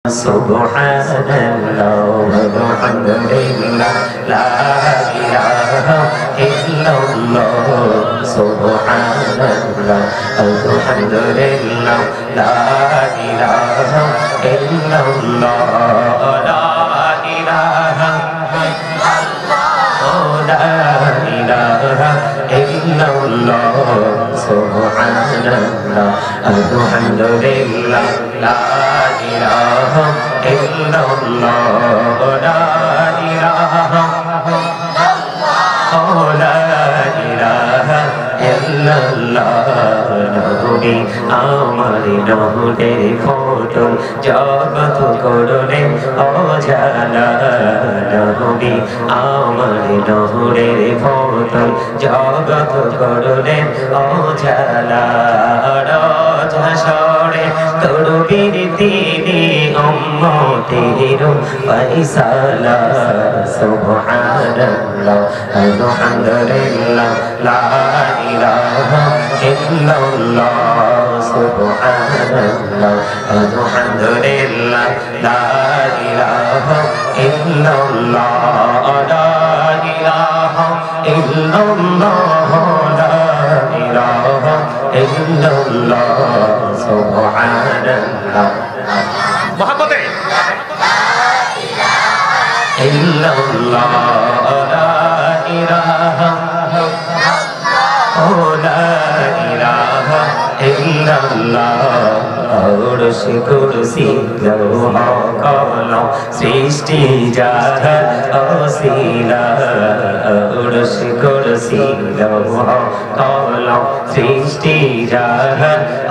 Subhanallah walhamdulillah la ilaha illallah Subhanallah walhamdulillah la ilaha illallah la ilaha illallah Subhanallah alhamdulillah la ilaha illallah la ilaha illallah নবী আমার নহরের photo জগৎ করলে অজানা নবী আমার নহরের photo জগৎ করলে অজানা রাজশাসনে করবীর তিনি উম্মতের ফয়সালা সুবহানাল্লাহ আলহামদুলিল্লাহ লা ইলাহা illallah subhanallah alhamdulillah la ilaha illallah la ilaha illallah la ilaha illallah subhanallah muhammad illallah la ilaha কুরসি কুরসি লৌহ কলম সৃষ্টি যার অসিলা কুরসি কুরসি লৌহ কলম সৃষ্টি যার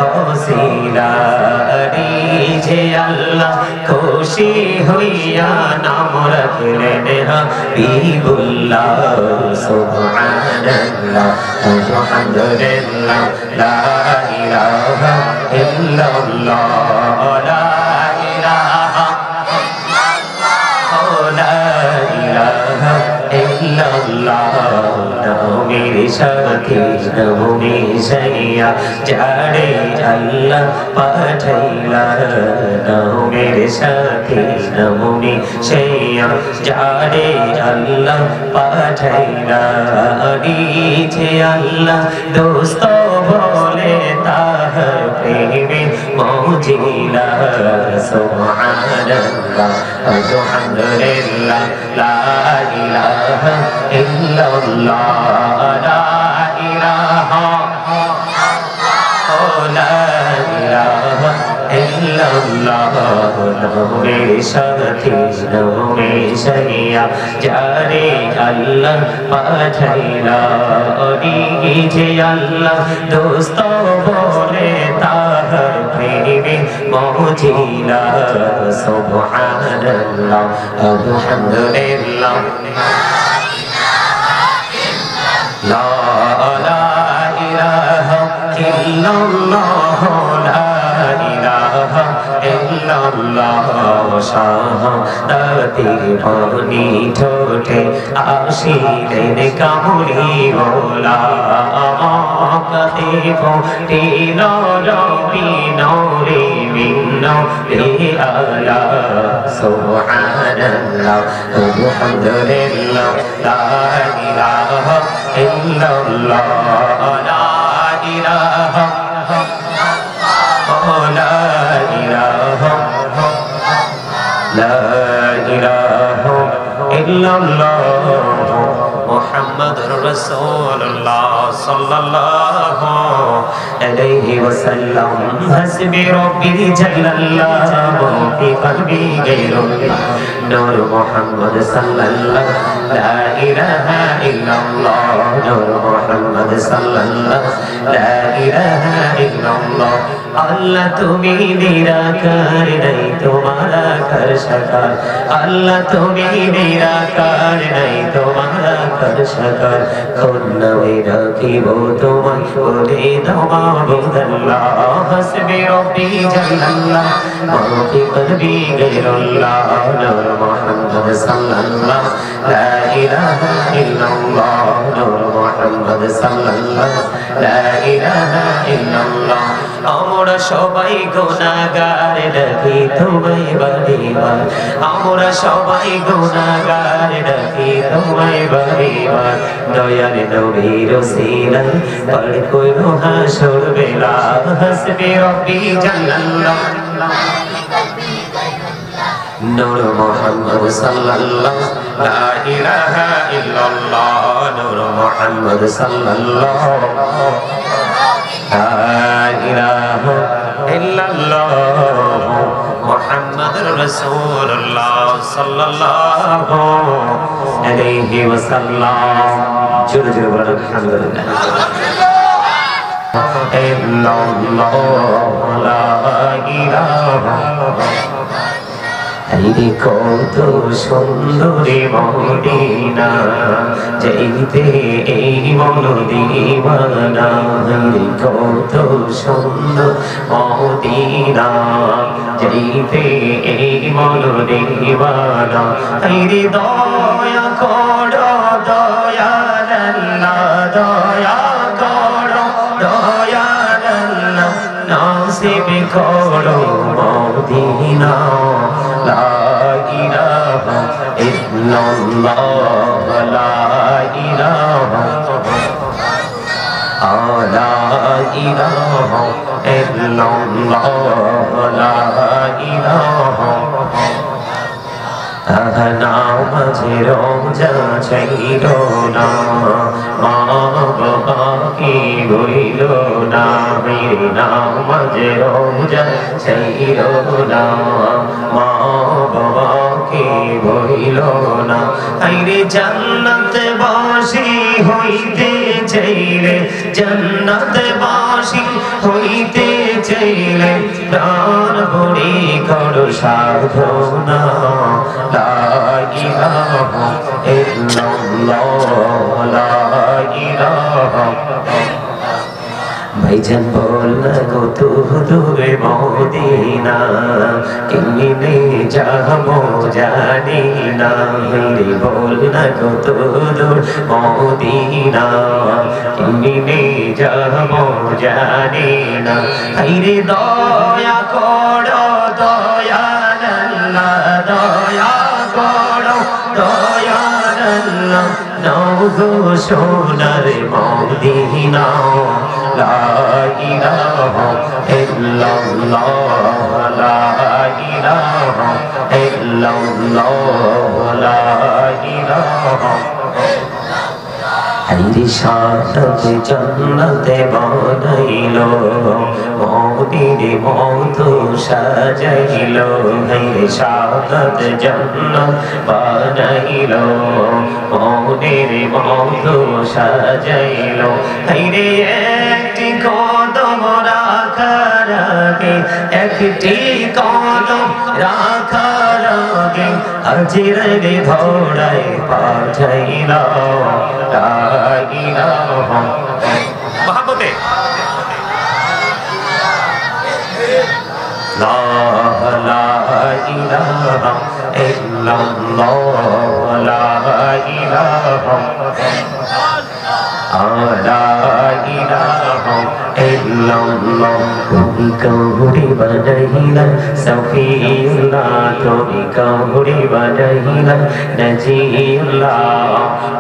অসিলা যে আল্লাহ খুশি হইয়া নাম রাখলেন হাবিবুল্লাহ সুবহানাল্লাহ আলহামদুলিল্লাহ লা ইলাহা illallah la ilaha illallah নবীর সাথী নবী সাইয়া যারে আল্লাহ পাঠাইলা নবীর সাথী নবী সাইয়া যারে আল্লাহ পাঠাইলা নিচে আল্লাহ দোস্ত বলে তাহার প্রেমে মজিলা সুবহানাল্লাহ আলহামদুলিল্লাহ লা ইলাহা illallah la ilaha illallah নবীর সাথী নবী সাইয়া যারে আল্লাহ পাঠাইলা নিজে আল্লাহ দোস্ত বলে তাহার প্রেমে মজিলা সুবহানাল্লাহ আলহামদুলিল্লাহ لا إله إلا الله لا إله إلا الله শাহাদাতে পানি ঠোঁটে আসিলেন কামলিওয়ালা আমাকে ফুটিল রবি নূরে মিন নূরে আলা সুবহানাল্লাহ আলহামদুলিল্লাহ লা ইলাহা illallah la ilaha illallah muhammadur rasulullah sallallahu alaihi wasallam hasbi rabbi jallallahu fi qalbi ghayrullah nur muhammad sallallahu la ilaha illallah nur muhammad sallallahu la ilaha illallah allah tumi nirakar nahi tumhara কর সকার আল্লাহ তুমি নিরাকার নাই তোমার কর সকার কোন নামে রাখিব তোমায় বলে দাও মাবুদাল্লাহ হাসবি রব্বি জাল্লাল্লাহ মাফি কলবি গায়রুল্লাহ নূর মুহাম্মদ সাল্লাল্লাহ লা ইলাহা ইল্লাল্লাহ নূর মুহাম্মদ সাল্লাল্লাহ লা ইলাহা ইল্লাল্লাহ আমরা সবাই গুনাহগার ডাকি তোমায় বারবার আমরা সবাই গুনাহগার ডাকি তোমায় বারবার দয়ার নবীর ওসিলায় পার কইরো হাসর বেলা হাসবি রব্বি জাল্লাল্লাহ নূর মুহাম্মদ সাল্লাল্লাহ লা ইলাহা ইল্লাল্লাহ নূর মুহাম্মদ সাল্লাল্লাহ লা ইলাহা ইল্লাল্লাহ মুহাম্মাদুর রাসূলুল্লাহ সাল্লাল্লাহু আলাইহি ওয়াসাল্লাম জোরে জোরে বলেন আলহামদুলিল্লাহ ইল্লাল্লাহ লা ইলাহা আইরে কত সুন্দরী মদিনা যাইতে এই মন দিওয়ানা আইরে কত সুন্দর মদিনা যাইতে এই মন দিওয়ানা আইরে দয়া করো দয়াল আল্লাহ দয়া করো দয়াল আল্লাহ নাসিব করো মদিনা লা ইলাহা ইল্লাল্লাহ লা ইলাহা লা ইলাহা ইল্লাল্লাহ লা ইলাহা নামাজে রোজা ছাইল না মা বাবা কি বইল না মেরে নামাজে রোজা ছাইল না মা বাবা কি বইল না আইরে জান্নাতে বাসি হইতে চাইলে জান্নাতে বাসি হইতে চাইলে প্রাণ ভরে করো সাধনা লা ইলাহা ইল্লাল্লাহ লা ইলাহা ভাইজান বল না কত দূরে মদিনা কেমনে যাবো জানি না রে বল না কত দূর মদিনা কেমনে যাবো জানি না আইরে দয়া করো দয়াল আল্লাহ দয়া করো দয়াল আল্লাহ নাও গো সোনার মদিনা লা ইলাহা ইল্লাল্লাহ লা ইলাহা ইল্লাল্লাহ লা ইলাহা আইরে সাথে জান্নাতে বানাইলো মদিনে মত সাজাইলো আইরে সাথে জান্নাত বানাইলো মদিনে মত সাজাইলো আইরে একটি কদম রাখার আগে একটি কদম রাখার আগে হাজিরের ধরায় পাঠাইলো লা ইলাহা মহব্বতে লা ইলাহা ইল্লাল্লাহ লা ইলাহা লা ইলাহা ইল্লাল্লাহ তুমি কাউরে বানাইলা সফিউল্লাহ তুমি কাউরে বানাইলা নাজিউল্লাহ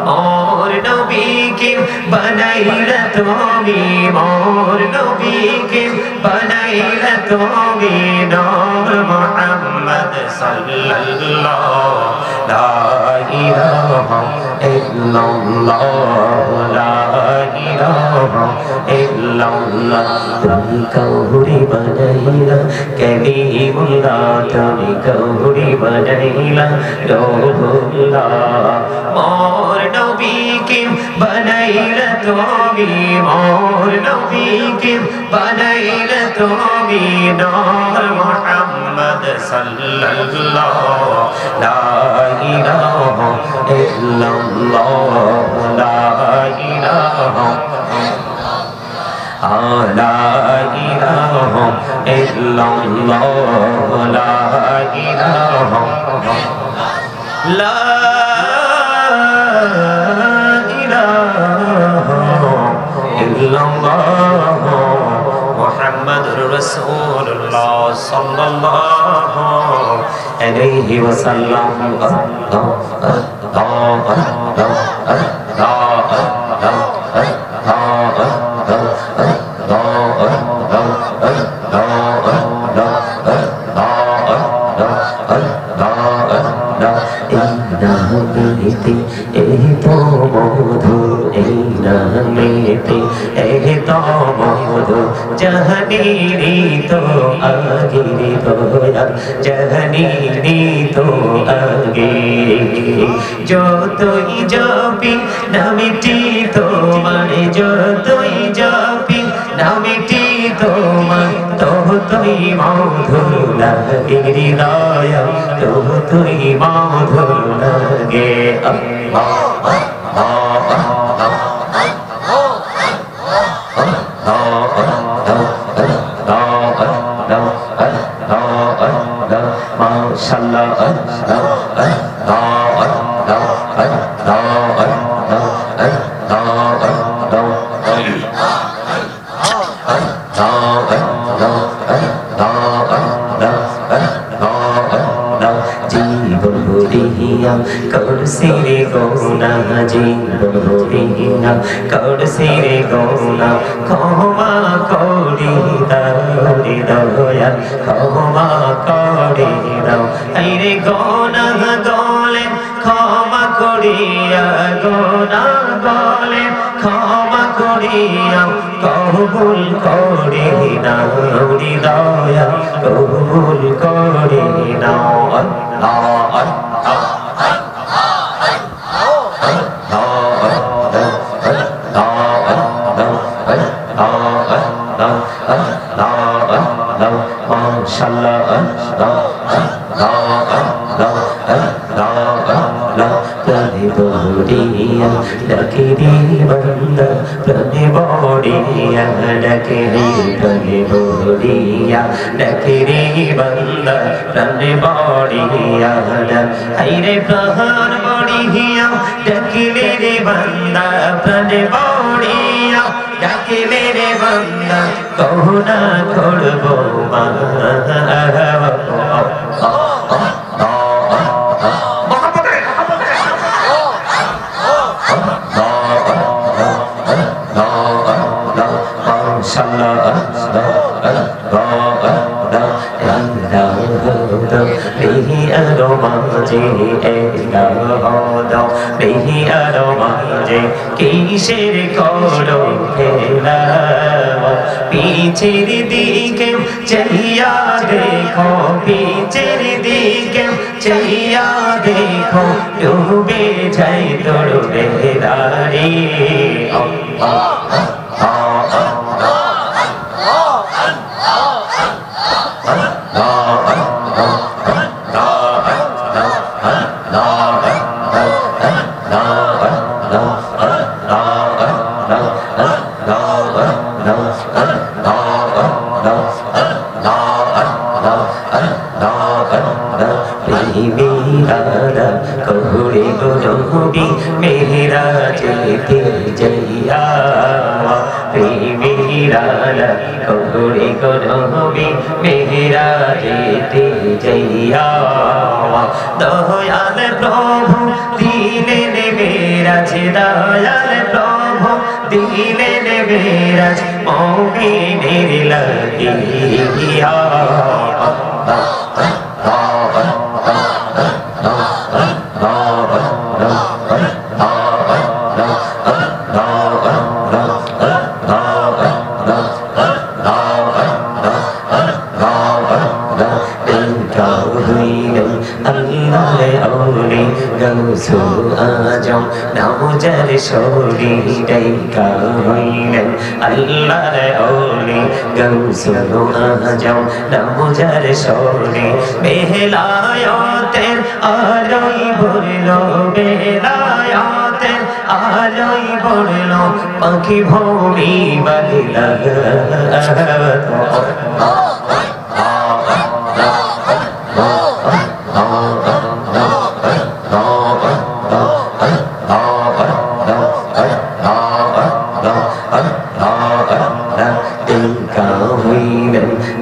মোর নবীকে বানাইলা তুমি মোর নবীকে বানাইলা তুমি নূর মুহাম্মদ সাল্লাল্লাহ লা ইলাহা ইল্লাল্লাহ লা ইলাহা ইল্লাল্লাহ তুমি কাউরে বানাইলা কালিমুল্লাহ তুমি কাউরে বানাইলা রূহুল্লাহ মোর নবী কি বানাইলা তুমি মোর নবীকে বানাইলা তুমি নূর মুহাম্মদ সাল্লাল্লাহু লা ইলাহা ইল্লাল্লাহ লা ইলাহা لا إله إلا الله لا إله لا إله إلا الله محمد رسول الله صلى الله عليه وسلم जहनीरी तो आगे दोया जहनीरी तो आगे जो तोई जापी नमिटी तो मारे जो तोई जापी नमिटी तो मान तो तोई मधुर लगे हृदय तो तोई मधुर लगे Siре gona জীবন হরিয়া কর সিরে গৌনা ক্ষমা করি দাও দয়া ক্ষমা করি দাও আইরে গনা গলে ক্ষমা করিয়া গনা গলে ক্ষমা করিয়া কবুল করি নাও দয়া কবুল করি নাও আল্লাহ Dakiri banda prane bodiya dakiri prane bodiya dakiri banda prane bodiya aire prahar bodiya dakiri re banda prane bodiya dakiri re banda kohuna korbo ma কিসের করো ফেলা পিছের দিকে চাইয়া দেখো পিছের দিকে চাইয়া দেখো ডুবে যাই তোর বেদারি मेरा जेते जैया मेरा कौड़ी गोरबी मेरा जेते जैया दयाल प्रभु दिले ने मेरा दयाल प्रभु दिले ने मेरा मोमिनेर লাগিয়া হইলেন আল্লাহর ওলি গাউসুল আজম নামজার শরী ডাইকা হইলেন আল্লাহর ওলি গাউসুল আজম নামজার শরী বেলায়েতের আলোয় ভরলো বেলায়েতের আলোয় ভরলো পাখি ভূমি বালিলা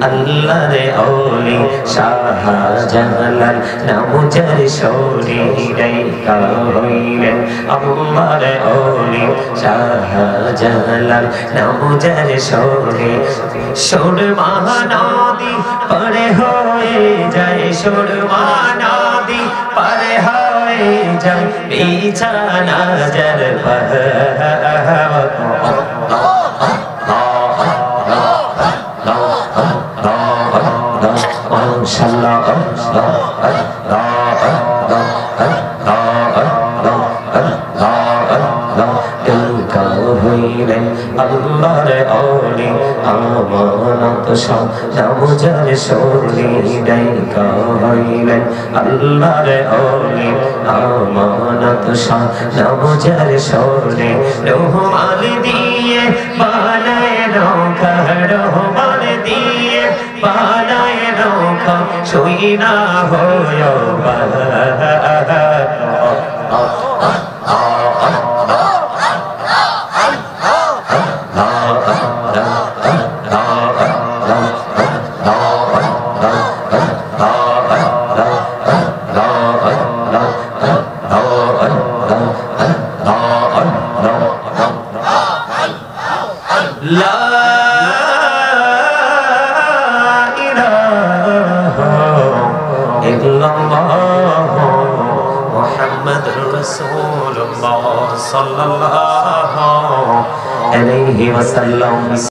আল্লাহর ওলি শাহজালাল নামজার শরী ডাইকা হইলেন আল্লাহর ওলি শাহজালাল নামজার শরী সুরমা নদী পারে হয়ে যায় সুরমা নদী পারে হয়ে যায় বিছানা যার হইলেন আল্লাহর ওলি আমানত নামজার শরী ডাইকা হইলেন আল্লাহর ওলি আমানত নামজার শরী রহমান দিয়ে বানায় নৌকা রহমান দিয়ে বানায় নৌকা শুই না হয় মুহাম্মাদুর রাসূলুল্লাহ সাল্লাল্লাহু আলাইহি ওয়াসাল্লাম।